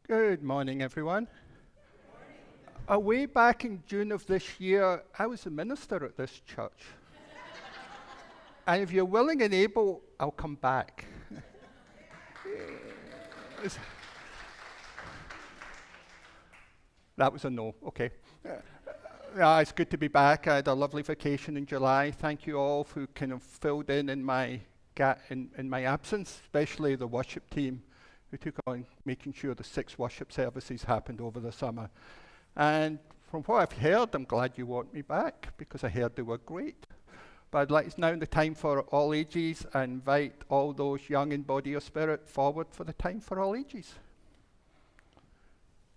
Good morning, everyone. Way back in June of this year, I was a minister at this church. And if you're willing and able, I'll come back. That was a no, okay. It's good to be back. I had a lovely vacation in July. Thank you all who kind of filled in my in my absence, especially the worship team who took on making sure the 6 worship services happened over the summer. And from what I've heard, I'm glad you want me back because I heard they were great. But I'd like now the time for all ages and invite all those young in body or spirit forward for the time for all ages.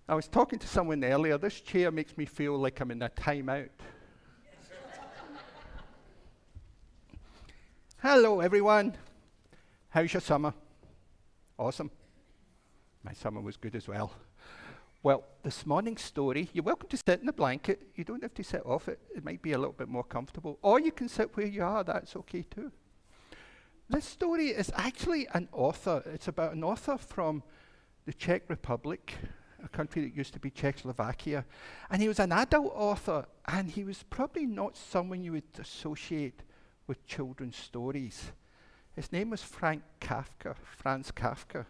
I was talking to someone earlier. This chair makes me feel like I'm in a timeout. Hello, everyone. How's your summer? Awesome. My summer was good as well. Well, this morning's story, you're welcome to sit in the blanket. You don't have to sit off it. It might be a little bit more comfortable. Or you can sit where you are. That's okay too. This story is actually an author. It's about an author from the Czech Republic, a country that used to be Czechoslovakia. And he was an adult author, and he was probably not someone you would associate with children's stories. His name was Franz Kafka.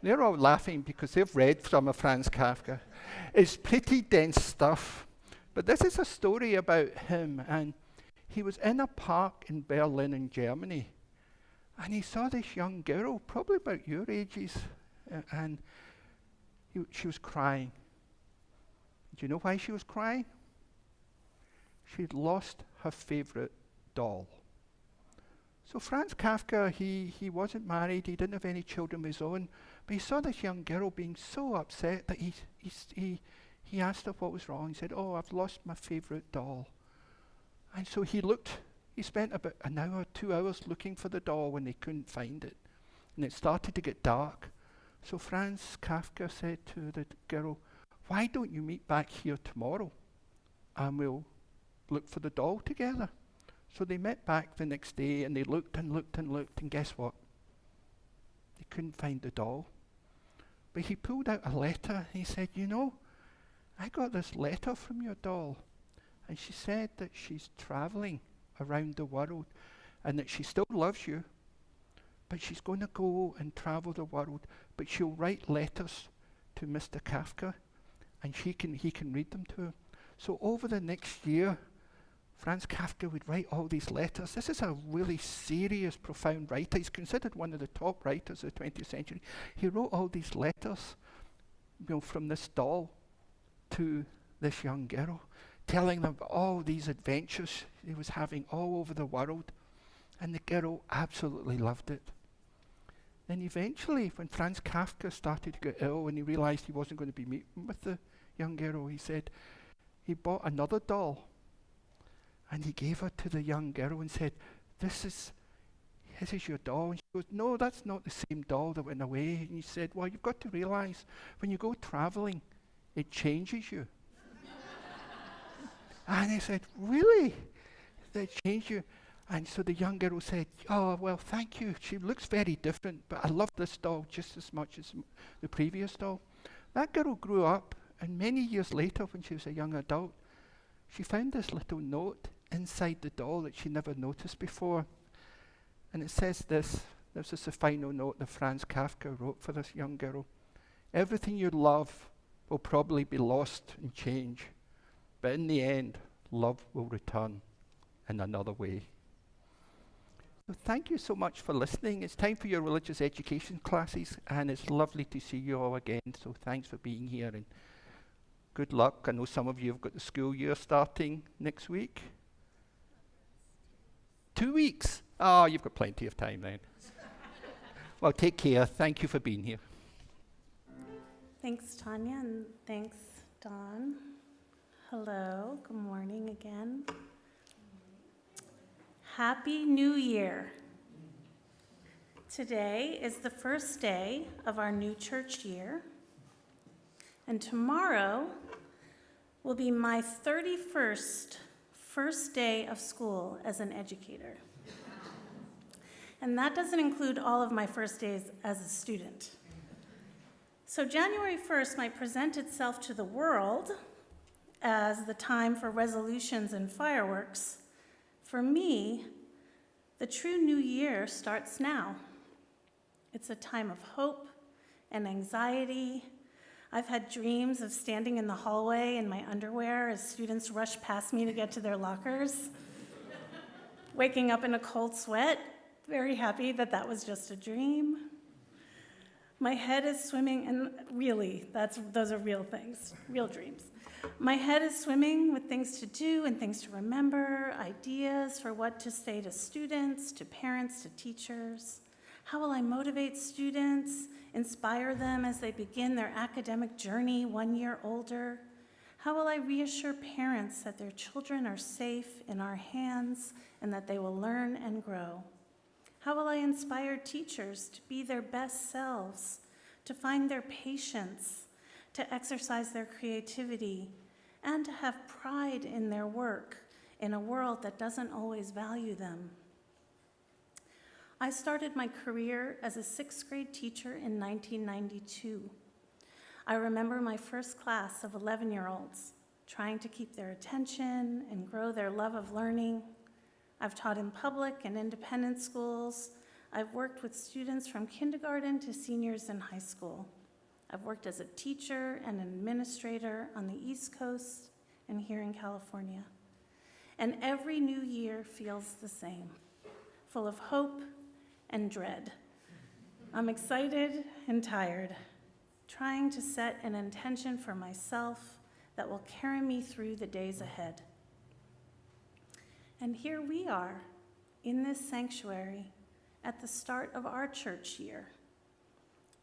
They're all laughing because they've read some of Franz Kafka. It's pretty dense stuff. But this is a story about him, and he was in a park in Berlin in Germany, and he saw this young girl, probably about your ages, and she was crying. Do you know why she was crying? She'd lost her favorite doll. So Franz Kafka, he wasn't married, he didn't have any children of his own, but he saw this young girl being so upset that he asked her what was wrong. He said, "Oh, I've lost my favorite doll." And so he spent about an hour, 2 hours looking for the doll when they couldn't find it. And it started to get dark. So Franz Kafka said to the girl, "Why don't you meet back here tomorrow and we'll look for the doll together?" So they met back the next day, and they looked and looked and looked, and guess what? They couldn't find the doll. But he pulled out a letter, and he said, "You know, I got this letter from your doll, and she said that she's traveling around the world, and that she still loves you, but she's going to go and travel the world, but she'll write letters to Mr. Kafka, and he can read them to her." So over the next year, Franz Kafka would write all these letters. This is a really serious, profound writer. He's considered one of the top writers of the 20th century. He wrote all these letters, from this doll to this young girl, telling them all these adventures he was having all over the world. And the girl absolutely loved it. Then eventually, when Franz Kafka started to get ill and he realized he wasn't going to be meeting with the young girl, he bought another doll. And he gave her to the young girl and said, this is your doll. And she goes, "No, that's not the same doll that went away." And he said, "Well, you've got to realize, when you go traveling, it changes you." And he said, "Really? That changed you?" And so the young girl said, "Oh, well, thank you. She looks very different, but I love this doll just as much as the previous doll." That girl grew up, and many years later, when she was a young adult, she found this little note inside the doll that she never noticed before. And it says this is the final note that Franz Kafka wrote for this young girl. "Everything you love will probably be lost and change, but in the end, love will return in another way." So thank you so much for listening. It's time for your religious education classes, and it's lovely to see you all again. So thanks for being here, and good luck. I know some of you have got the school year starting next week. 2 weeks? Oh, you've got plenty of time then. Well, take care. Thank you for being here. Thanks, Tanya, and thanks, Don. Hello, good morning again. Happy New Year. Today is the first day of our new church year, and tomorrow will be my 31st first day of school as an educator. And that doesn't include all of my first days as a student. So January 1st might present itself to the world as the time for resolutions and fireworks. For me, the true new year starts now. It's a time of hope and anxiety. I've had dreams of standing in the hallway in my underwear as students rush past me to get to their lockers. Waking up in a cold sweat, very happy that that was just a dream. My head is swimming, and really, those are real things, real dreams. My head is swimming with things to do and things to remember, ideas for what to say to students, to parents, to teachers. How will I motivate students, inspire them as they begin their academic journey 1 year older? How will I reassure parents that their children are safe in our hands and that they will learn and grow? How will I inspire teachers to be their best selves, to find their patience, to exercise their creativity, and to have pride in their work in a world that doesn't always value them? I started my career as a sixth grade teacher in 1992. I remember my first class of 11-year-olds, trying to keep their attention and grow their love of learning. I've taught in public and independent schools. I've worked with students from kindergarten to seniors in high school. I've worked as a teacher and an administrator on the East Coast and here in California. And every new year feels the same, full of hope and dread. I'm excited and tired, trying to set an intention for myself that will carry me through the days ahead. And here we are in this sanctuary at the start of our church year.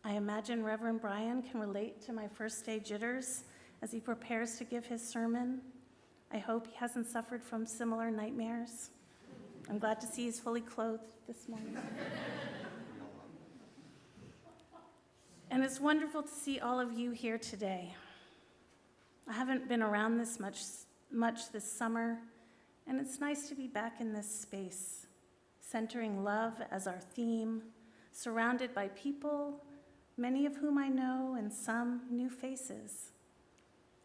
I imagine Reverend Brian can relate to my first day jitters as he prepares to give his sermon. I hope he hasn't suffered from similar nightmares. I'm glad to see he's fully clothed this morning. And it's wonderful to see all of you here today. I haven't been around this much this summer, and it's nice to be back in this space, centering love as our theme, surrounded by people, many of whom I know and some new faces.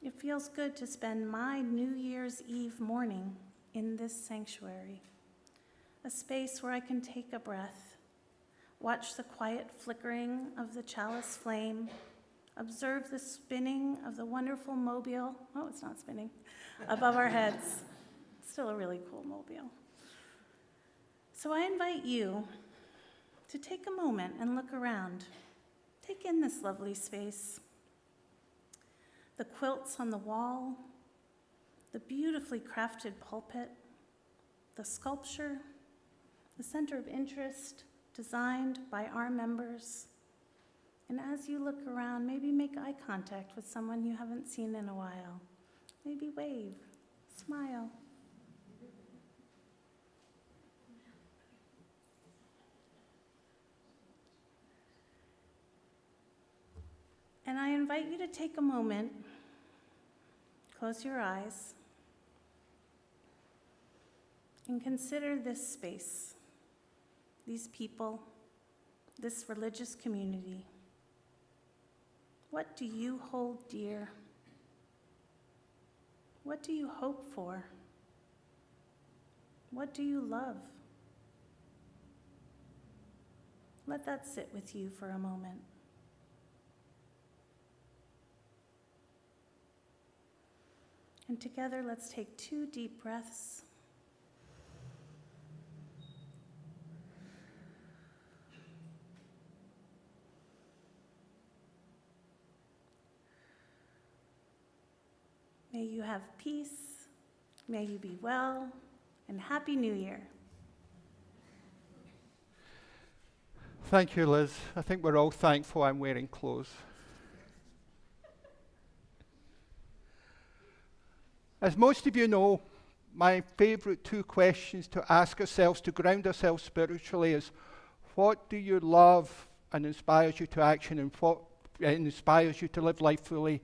It feels good to spend my New Year's Eve morning in this sanctuary, a space where I can take a breath, watch the quiet flickering of the chalice flame, observe the spinning of the wonderful mobile, oh, it's not spinning, above our heads. Still a really cool mobile. So I invite you to take a moment and look around. Take in this lovely space. The quilts on the wall, the beautifully crafted pulpit, the sculpture, the center of interest designed by our members. And as you look around, maybe make eye contact with someone you haven't seen in a while. Maybe wave, smile. And I invite you to take a moment, close your eyes, and consider this space, these people, this religious community. What do you hold dear? What do you hope for? What do you love? Let that sit with you for a moment. And together, let's take 2 deep breaths. May you have peace, may you be well, and Happy New Year. Thank you, Liz. I think we're all thankful I'm wearing clothes. As most of you know, my favorite 2 questions to ask ourselves to ground ourselves spiritually is, what do you love and inspires you to action, and what inspires you to live life fully,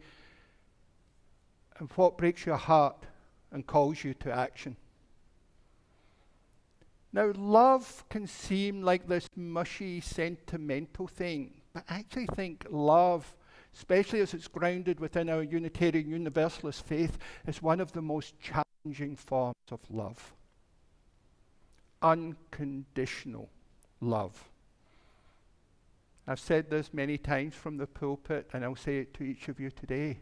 and what breaks your heart and calls you to action? Now, love can seem like this mushy, sentimental thing, but I actually think love especially as it's grounded within our Unitarian Universalist faith, is one of the most challenging forms of love. Unconditional love. I've said this many times from the pulpit, and I'll say it to each of you today.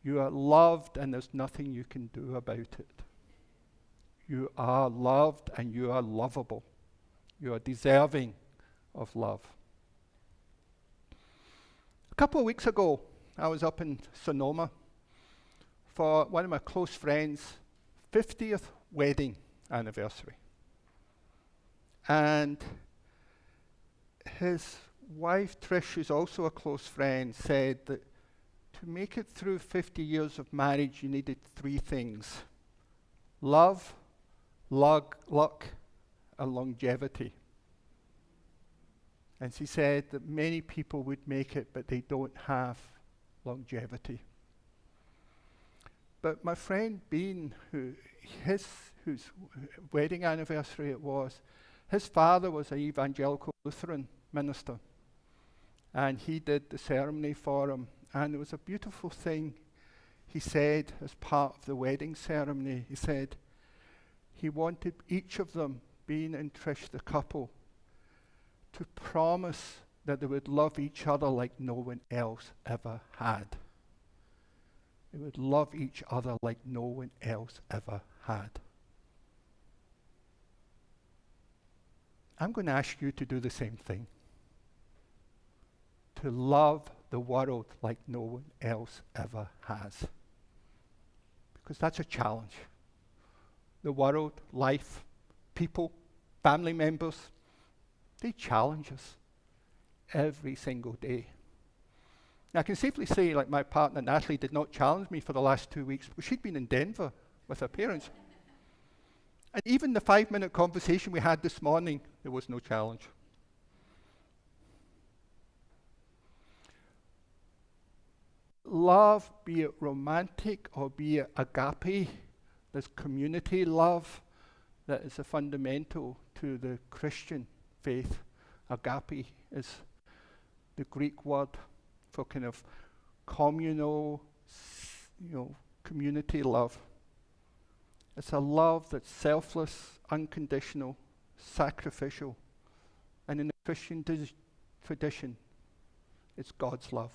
You are loved, and there's nothing you can do about it. You are loved, and you are lovable. You are deserving of love. A couple of weeks ago, I was up in Sonoma for one of my close friends' 50th wedding anniversary. And his wife, Trish, who's also a close friend, said that to make it through 50 years of marriage, you needed three things: love, luck, and longevity. And she said that many people would make it, but they don't have longevity. But my friend Bean, whose wedding anniversary it was, his father was an evangelical Lutheran minister. And he did the ceremony for him. And it was a beautiful thing he said as part of the wedding ceremony. He said he wanted each of them, Bean and Trish, the couple, to promise that they would love each other like no one else ever had. They would love each other like no one else ever had. I'm going to ask you to do the same thing. To love the world like no one else ever has. Because that's a challenge. The world, life, people, family members, they challenge us every single day. Now, I can safely say, like, my partner Natalie did not challenge me for the last 2 weeks, because she'd been in Denver with her parents. And even the 5-minute conversation we had this morning, there was no challenge. Love, be it romantic or be it agape, this community love that is a fundamental to the Christian faith. Agape is the Greek word for kind of communal, community love. It's a love that's selfless, unconditional, sacrificial. And in the Christian tradition, it's God's love.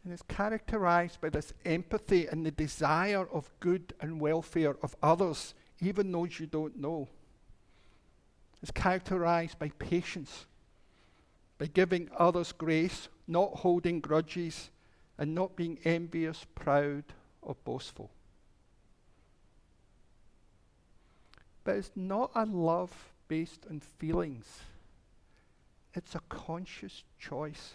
And it's characterized by this empathy and the desire of good and welfare of others, even those you don't know. It's characterized by patience, by giving others grace, not holding grudges, and not being envious, proud, or boastful. But it's not a love based on feelings. It's a conscious choice.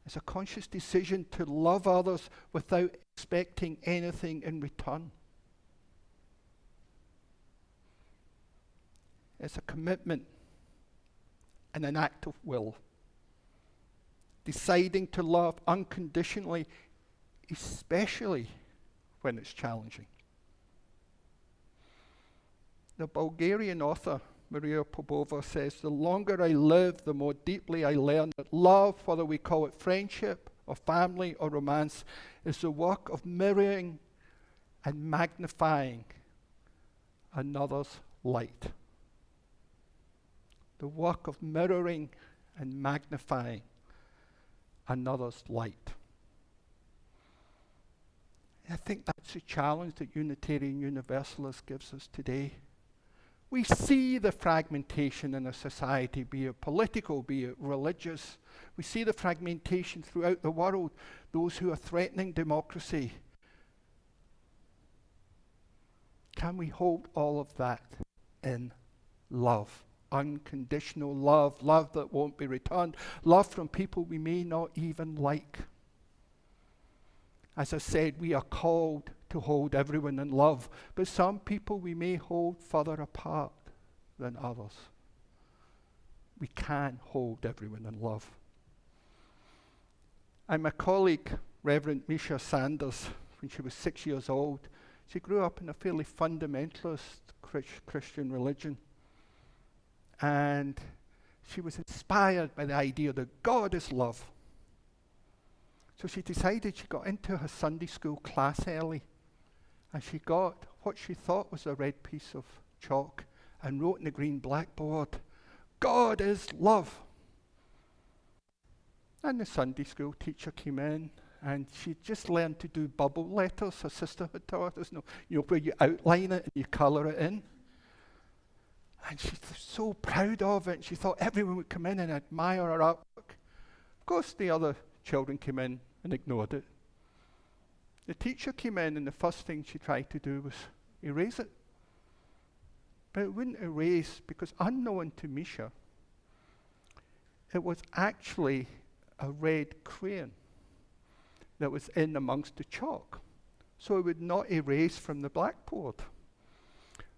It's a conscious decision to love others without expecting anything in return. It's a commitment and an act of will. Deciding to love unconditionally, especially when it's challenging. The Bulgarian author Maria Popova says, "The longer I live, the more deeply I learn that love, whether we call it friendship or family or romance, is the work of mirroring and magnifying another's light." The work of mirroring and magnifying another's light. I think that's a challenge that Unitarian Universalist gives us today. We see the fragmentation in a society, be it political, be it religious. We see the fragmentation throughout the world, those who are threatening democracy. Can we hold all of that in love? Unconditional love, love that won't be returned, love from people we may not even like. As I said, we are called to hold everyone in love, but some people we may hold further apart than others. We can hold everyone in love. And my colleague, Reverend Misha Sanders, when she was 6 years old, she grew up in a fairly fundamentalist Christian religion. And she was inspired by the idea that God is love. So she decided she got into her Sunday school class early, and she got what she thought was a red piece of chalk and wrote in the green blackboard, "God is love." And the Sunday school teacher came in, and she just learned to do bubble letters. Her sister had taught us, where you outline it and you colour it in. And she's so proud of it. She thought everyone would come in and admire her artwork. Of course, the other children came in and ignored it. The teacher came in, and the first thing she tried to do was erase it. But it wouldn't erase, because unknown to Misha, it was actually a red crayon that was in amongst the chalk. So it would not erase from the blackboard.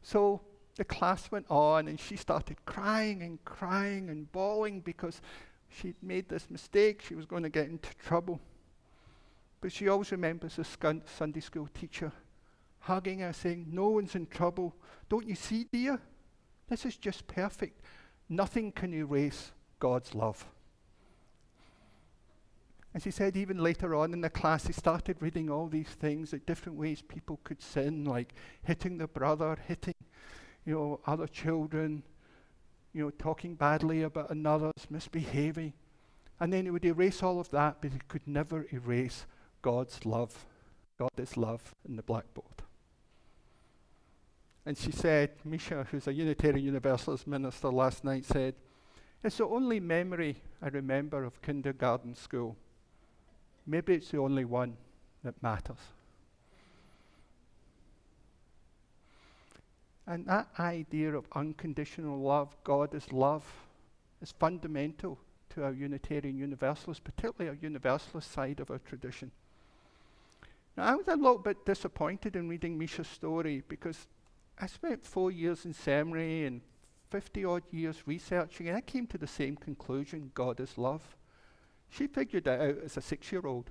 So the class went on, and she started crying and bawling because she'd made this mistake. She was going to get into trouble. But she always remembers the Sunday school teacher hugging her, saying, "No one's in trouble. Don't you see, dear? This is just perfect. Nothing can erase God's love." And she said even later on in the class, they started reading all these things, like different ways people could sin, like hitting their brother, hitting, other children, talking badly about another's, misbehaving. And then it would erase all of that, but it could never erase God's love. God is love in the blackboard. And she said, Misha, who's a Unitarian Universalist minister last night, said, "It's the only memory I remember of kindergarten school. Maybe it's the only one that matters." And that idea of unconditional love, God is love, is fundamental to our Unitarian Universalist, particularly our Universalist side of our tradition. Now, I was a little bit disappointed in reading Misha's story, because I spent 4 years in seminary and 50-odd years researching, and I came to the same conclusion: God is love. She figured that out as a 6-year-old.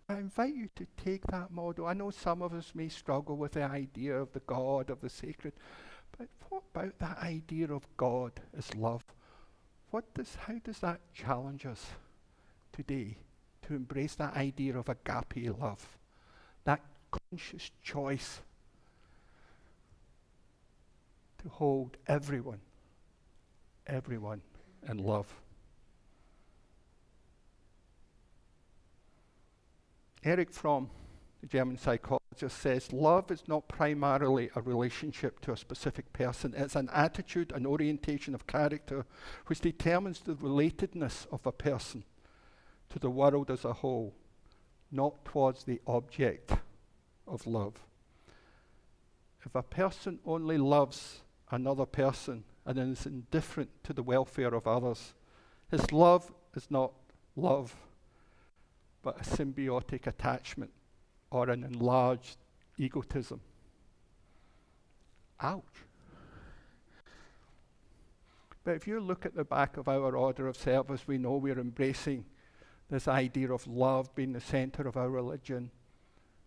I invite you to take that model. I know some of us may struggle with the idea of the God, of the sacred, but what about that idea of God as love? How does that challenge us today to embrace that idea of agape love, that conscious choice to hold everyone in love? Erich Fromm, the German psychologist, says love is not primarily a relationship to a specific person. It's an attitude, an orientation of character which determines the relatedness of a person to the world as a whole, not towards the object of love. If a person only loves another person and is indifferent to the welfare of others, his love is not love, but a symbiotic attachment or an enlarged egotism. Ouch. But if you look at the back of our order of service, we know we're embracing this idea of love being the center of our religion,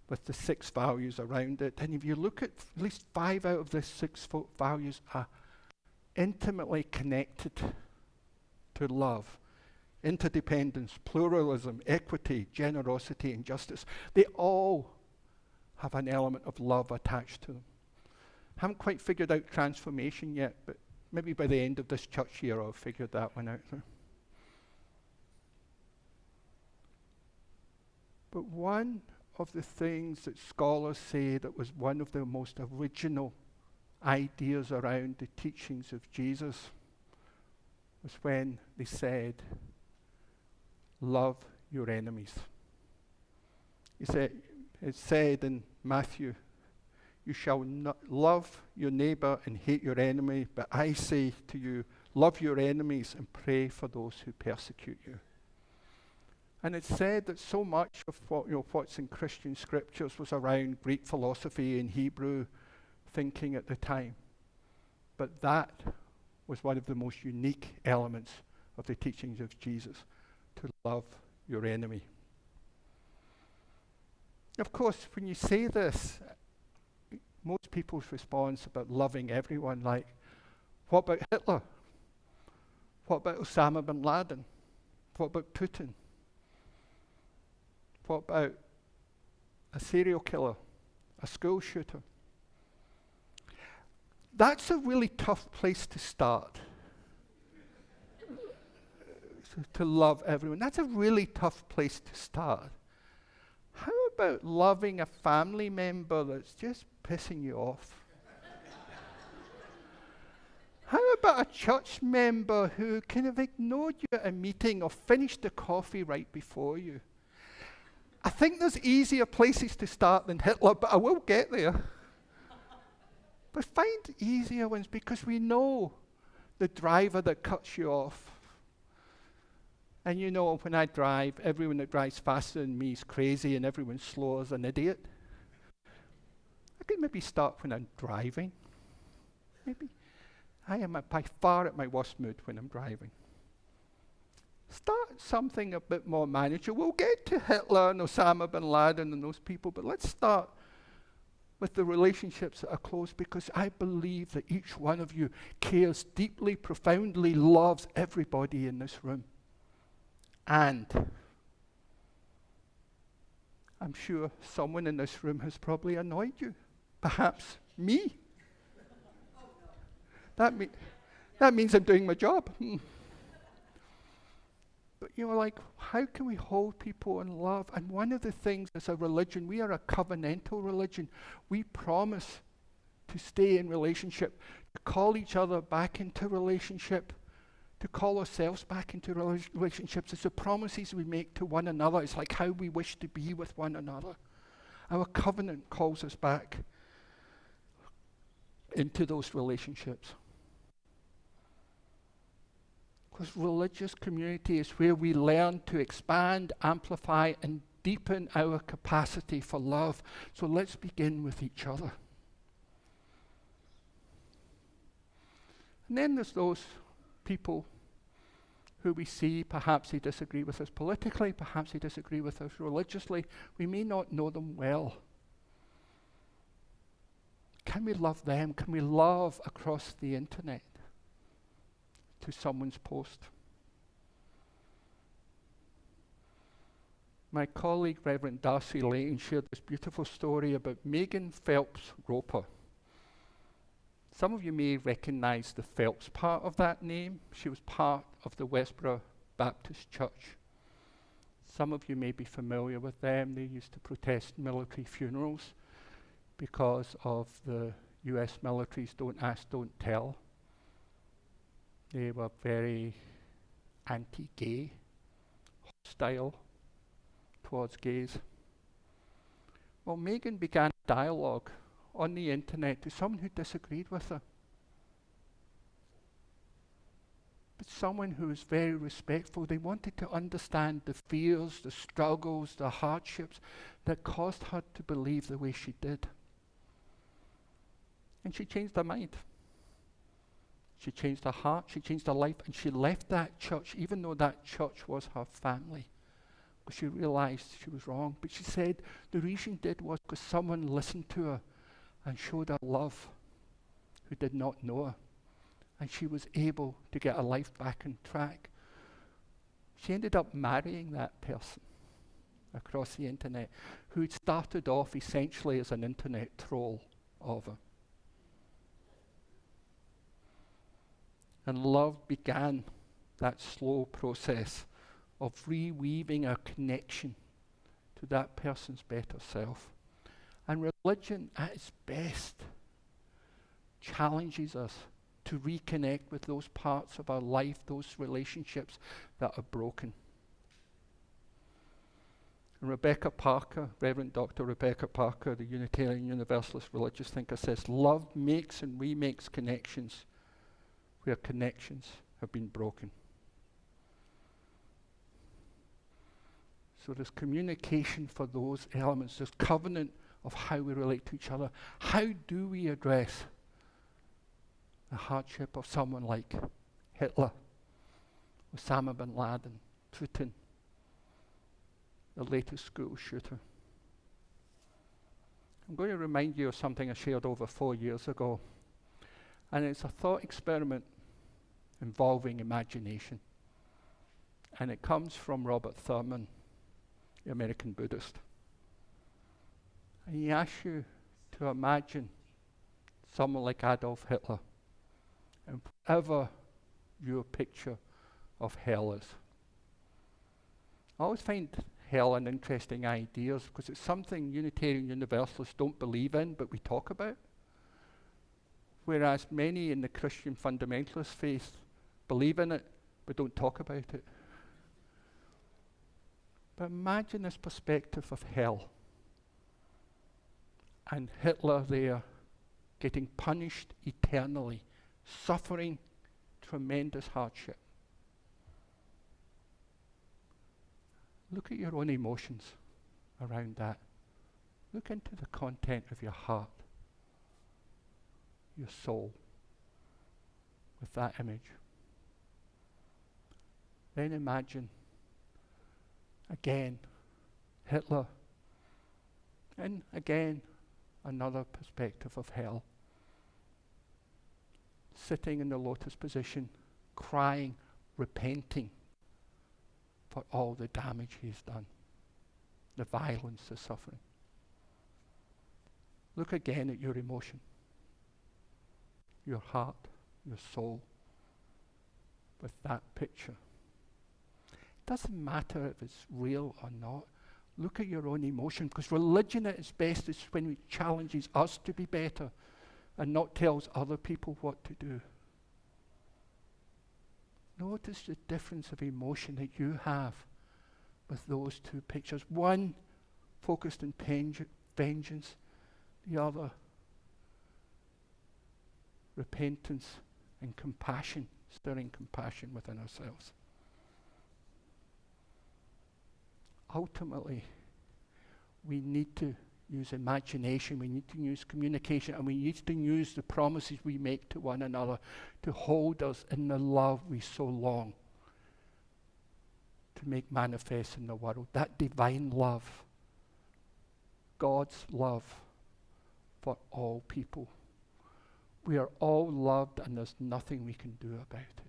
with the 6 values around it. And if you look at least 5 out of the 6 values are intimately connected to love. Interdependence, pluralism, equity, generosity, and justice. They all have an element of love attached to them. Haven't quite figured out transformation yet, but maybe by the end of this church year I'll figure that one out. But one of the things that scholars say that was one of the most original ideas around the teachings of Jesus was when they said, "Love your enemies." It said in Matthew, "You shall not love your neighbor and hate your enemy, but I say to you, love your enemies and pray for those who persecute you." And it said that so much of what's in Christian scriptures was around Greek philosophy and Hebrew thinking at the time. But that was one of the most unique elements of the teachings of Jesus, to love your enemy. Of course, when you say this, most people's response about loving everyone, like, what about Hitler? What about Osama bin Laden? What about Putin? What about a serial killer, a school shooter? That's a really tough place to start. To love everyone. That's a really tough place to start. How about loving a family member that's just pissing you off? How about a church member who kind of ignored you at a meeting or finished the coffee right before you? I think there's easier places to start than Hitler, but I will get there. But find easier ones, because we know the driver that cuts you off. And you know, when I drive, everyone that drives faster than me is crazy and everyone slower is an idiot. I could maybe start when I'm driving. Maybe. I am by far at my worst mood when I'm driving. Start something a bit more manageable. We'll get to Hitler and Osama bin Laden and those people, but let's start with the relationships that are close, because I believe that each one of you cares deeply, profoundly, loves everybody in this room. And I'm sure someone in this room has probably annoyed you. Perhaps me. That means I'm doing my job. But you know, like, how can we hold people in love? And one of the things as a religion, we are a covenantal religion. We promise to stay in relationship, to call each other back into relationship, to call ourselves back into relationships. It's the promises we make to one another. It's like how we wish to be with one another. Our covenant calls us back into those relationships. Because religious community is where we learn to expand, amplify, and deepen our capacity for love. So let's begin with each other. And then there's those people who we see, perhaps they disagree with us politically, perhaps they disagree with us religiously. We may not know them well. Can we love them? Can we love across the internet to someone's post? My colleague, Reverend Darcy Layton, shared this beautiful story about Megan Phelps Roper. Some of you may recognize the Phelps part of that name. She was part of the Westboro Baptist Church. Some of you may be familiar with them. They used to protest military funerals because of the US military's don't ask, don't tell. They were very anti-gay, hostile towards gays. Well, Megan began a dialogue on the internet to someone who disagreed with her. But someone who was very respectful. They wanted to understand the fears, the struggles, the hardships that caused her to believe the way she did. And she changed her mind. She changed her heart, she changed her life, and she left that church, even though that church was her family. Because she realized she was wrong. But she said the reason she did was because someone listened to her and showed her love who did not know her. And she was able to get her life back on track. She ended up marrying that person across the internet who had started off essentially as an internet troll of her. And love began that slow process of reweaving our connection to that person's better self. And religion, at its best, challenges us to reconnect with those parts of our life, those relationships that are broken. And Rebecca Parker, Reverend Dr. Rebecca Parker, the Unitarian Universalist religious thinker, says, love makes and remakes connections where connections have been broken. So there's communication for those elements. There's covenant of how we relate to each other. How do we address the hardship of someone like Hitler, Osama bin Laden, Putin, the latest school shooter? I'm going to remind you of something I shared over 4 years ago. And it's a thought experiment involving imagination. And it comes from Robert Thurman, the American Buddhist. And he asks you to imagine someone like Adolf Hitler and whatever your picture of hell is. I always find hell an interesting idea because it's something Unitarian Universalists don't believe in, but we talk about. Whereas many in the Christian fundamentalist faith believe in it, but don't talk about it. But imagine this perspective of hell. And Hitler there getting punished eternally, suffering tremendous hardship. Look at your own emotions around that. Look into the content of your heart, your soul, with that image. Then imagine again Hitler, and again another perspective of hell, sitting in the lotus position, crying, repenting for all the damage he's done, the violence, the suffering. Look again at your emotion, your heart, your soul, with that picture. It doesn't matter if it's real or not. Look at your own emotion, because religion at its best is when it challenges us to be better and not tells other people what to do. Notice the difference of emotion that you have with those two pictures. One focused on vengeance, the other repentance and compassion, stirring compassion within ourselves. Ultimately, we need to use imagination, we need to use communication, and we need to use the promises we make to one another to hold us in the love we so long to make manifest in the world. That divine love, God's love for all people. We are all loved, and there's nothing we can do about it.